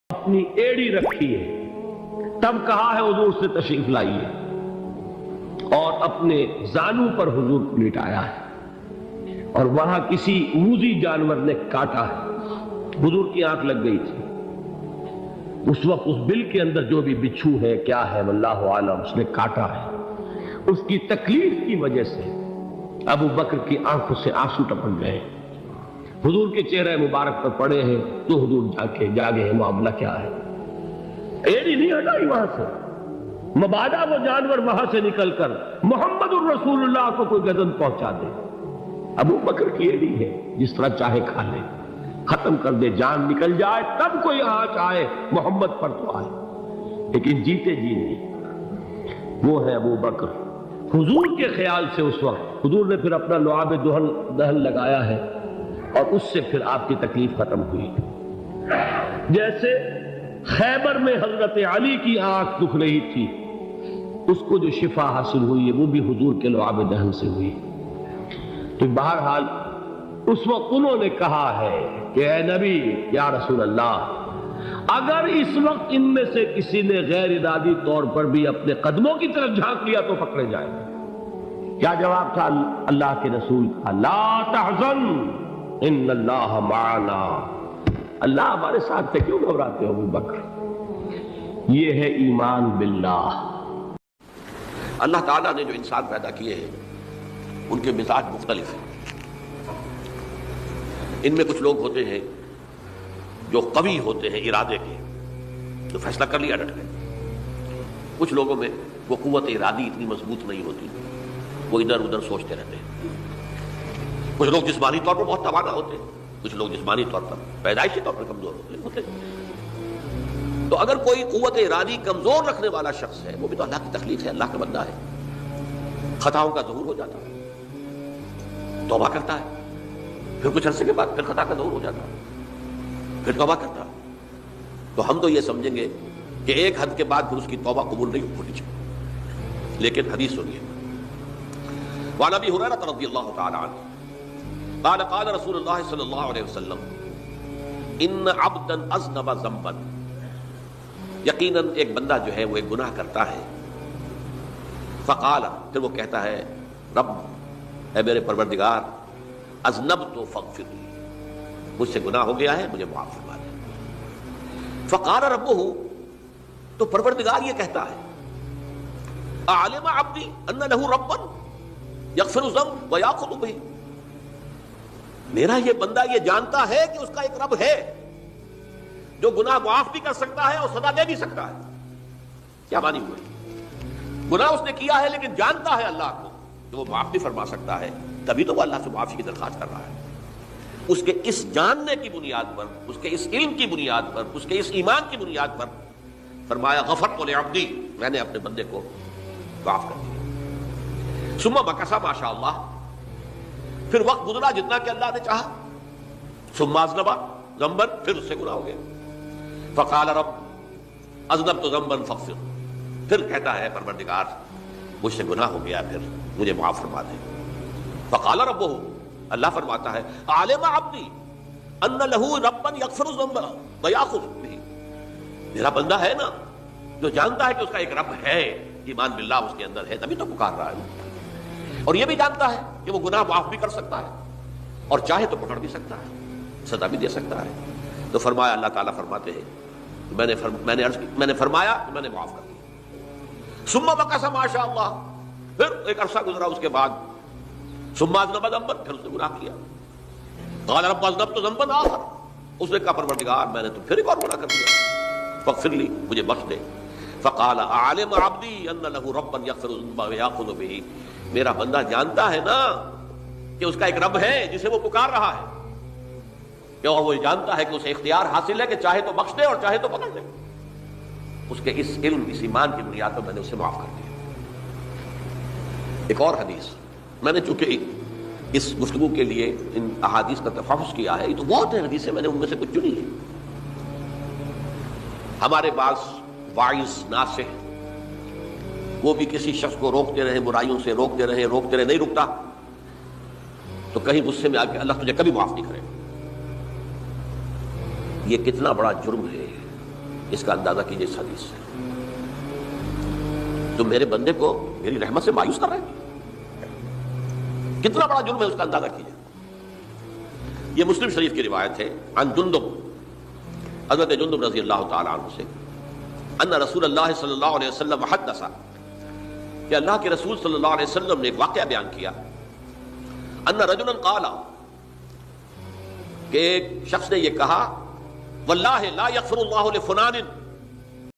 اپنی ایڑی رکھی ہے، تب کہا ہے حضور سے تشریف لائیے، اور اپنے زانو پر حضور کو لٹایا ہے، اور وہاں کسی موذی جانور نے کاٹا ہے، حضور کی آنکھ لگ گئی تھی۔ اس وقت اس بل کے اندر جو بھی بچھو ہے کیا ہے واللہ عالم، اس نے کاٹا ہے۔ اس کی تکلیف کی وجہ سے ابو بکر کی آنکھوں سے آنسو ٹپک گئے، حضور کے چہرے مبارک پر پڑے ہیں تو حضور جاگے ہیں، معاملہ کیا ہے؟ ایڑی نہیں ہٹائی وہاں سے، مبادا وہ جانور وہاں سے نکل کر محمد الرسول اللہ کو کوئی گزن پہنچا دے۔ ابو بکر کی ایڑی ہے، جس طرح چاہے کھا لے، ختم کر دے، جان نکل جائے تب کوئی آنچ آئے محمد پر تو آئے، لیکن جیتے جی نہیں۔ وہ ہے ابو بکر۔ حضور کے خیال سے اس وقت حضور نے پھر اپنا لعاب دہن لگایا ہے، اور اس سے پھر آپ کی تکلیف ختم ہوئی۔ جیسے خیبر میں حضرت علی کی آنکھ دکھ رہی تھی، اس کو جو شفا حاصل ہوئی ہے وہ بھی حضور کے لعاب دہن سے ہوئی۔ تو بہرحال اس وقت انہوں نے کہا ہے کہ اے نبی یا رسول اللہ، اگر اس وقت ان میں سے کسی نے غیر ارادی طور پر بھی اپنے قدموں کی طرف جھانک لیا تو پکڑے جائیں گے۔ کیا جواب تھا اللہ کے رسول کا؟ لا تحزن ان اللہ معنا، اللہ ہمارے ساتھ تھے، کیوں گھبراتے ہو ابو بکر؟ یہ ہے ایمان باللہ۔ اللہ تعالیٰ نے جو انسان پیدا کیے ہیں ان کے مزاج مختلف ہیں۔ ان میں کچھ لوگ ہوتے ہیں جو قوی ہوتے ہیں ارادے کے، جو فیصلہ کر لیا ڈٹ گئے۔ کچھ لوگوں میں وہ قوت ارادی اتنی مضبوط نہیں ہوتی، وہ ادھر ادھر سوچتے رہتے ہیں۔ کچھ لوگ جسمانی طور پر بہت توانا ہوتے ہیں، کچھ لوگ جسمانی طور پر پیدائشی طور پر کمزور ہوتے ہیں۔ تو اگر کوئی قوت ارادی کمزور رکھنے والا شخص ہے، وہ بھی تو اللہ کی تخلیق ہے، اللہ کا بندہ ہے، خطاؤں کا ظہور ہو جاتا ہے، توبہ کرتا ہے، پھر کچھ عرصے کے بعد پھر خطا کا ظہور ہو جاتا ہے، پھر توبہ کرتا ہے، تو ہم تو یہ سمجھیں گے کہ ایک حد کے بعد پھر اس کی توبہ قبول نہیں ہونی چاہیے۔ لیکن حدیث سنیے، وعن ابی ہریرہ رضی اللہ تعالی عنہ قال قال رسول اللہ صلی اللہ علیہ وسلم ان عبدا اذنب ذنبا، یقیناً ایک بندہ جو ہے وہ ایک گناہ کرتا ہے، فقال، پھر وہ کہتا ہے رب، اے میرے پروردگار، اذنبت فاغفر لی، مجھ سے گناہ ہو گیا ہے، مجھے معاف فرما دے۔ فقال ربہ، تو پروردگار یہ کہتا ہے اعلم عبدی ان لہ ربا یغفر الذنب ویأخذ بہ، میرا یہ بندہ یہ جانتا ہے کہ اس کا ایک رب ہے جو گناہ معاف بھی کر سکتا ہے اور سزا دے بھی سکتا ہے۔ کیا معنی ہوئے؟ گناہ اس نے کیا ہے لیکن جانتا ہے اللہ کو کہ وہ معاف بھی فرما سکتا ہے، تبھی تو وہ اللہ سے معافی کی درخواست کر رہا ہے۔ اس کے اس جاننے کی بنیاد پر، اس کے اس علم کی بنیاد پر، اس کے اس ایمان کی بنیاد پر فرمایا غفرت لعبدی، میں نے اپنے بندے کو معاف کر دیا۔ ثم مکث ما شاء اللہ، پھر وقت گزرا جتنا کہ اللہ نے چاہا، ثم اذنب ذنبا، پھر اس سے گناہ ہو گیا، فقال رب اذنبت ذنبا فاغفر، پھر کہتا ہے پروردگار مجھ سے گناہ ہو گیا، پھر مجھے معاف فرما دے۔ فقال ربہ، اللہ فرماتا ہے عالم عبدی ان لہ ربا یغفر الذنب ویأخذ بہ، میرا بندہ ہے نا جو جانتا ہے کہ اس کا ایک رب ہے، ایمان باللہ اس کے اندر ہے، تبھی تو پکار رہا ہے، اور یہ بھی جانتا ہے کہ وہ گناہ معاف بھی کر سکتا ہے اور چاہے تو پکڑ بھی سکتا ہے، سزا بھی دے سکتا ہے۔ تو فرمایا، اللہ تعالیٰ فرماتے ہیں میں نے فرمایا کہ میں نے معاف کر دیا۔ ثم مکث ما شاء اللہ، پھر ایک عرصہ گزرا اس کے بعد، ثم اذنب ذنبا، پھر اس نے گناہ کیا، قال رب اذنبت ذنبا آخر، اس نے کہا پروردگار میں نے تو پھر ایک اور گناہ کر دیا، فاغفر لی، مجھے بخش دے۔ فقال اعلم عبدی ان لہ ربا یغفر الذنب ویأخذ بہ، میرا بندہ جانتا ہے نا کہ اس کا ایک رب ہے جسے وہ پکار رہا ہے، اور وہ جانتا ہے کہ اسے اختیار حاصل ہے کہ چاہے تو بخش دے اور چاہے تو پکڑ دے۔ اس کے اس علم، اس ایمان کی بنیاد پر میں نے اسے معاف کر دیا۔ ایک اور حدیث، میں نے چونکہ اس گفتگو کے لیے ان احادیث کا تفحص کیا ہے، یہ تو بہت ہیں حدیثیں، میں نے ان میں سے کچھ چنی ہے۔ ہمارے بعض واعظ ناصح وہ بھی کسی شخص کو روکتے رہے، برائیوں سے روکتے رہے نہیں رکتا، تو کہیں غصے میں آ کے اللہ تجھے کبھی معاف نہیں کرے۔ یہ کتنا بڑا جرم ہے اس کا اندازہ کیجئے اس حدیث سے. تم میرے بندے کو میری رحمت سے مایوس کر رہے ہیں. کتنا بڑا جرم ہے اس کا اندازہ کیجئے. یہ مسلم شریف کی روایت ہے عن جندب، حضرت جندب رضی اللہ تعالی عنہ سے، ان رسول اللہ صلی اللہ علیہ وسلم حدث، کہ اللہ کے رسول صلی اللہ علیہ وسلم نے ایک واقعہ بیان کیا. ان رجلا قال، کہ ایک شخص نے یہ کہا، واللہ لا یغفر اللہ لفلان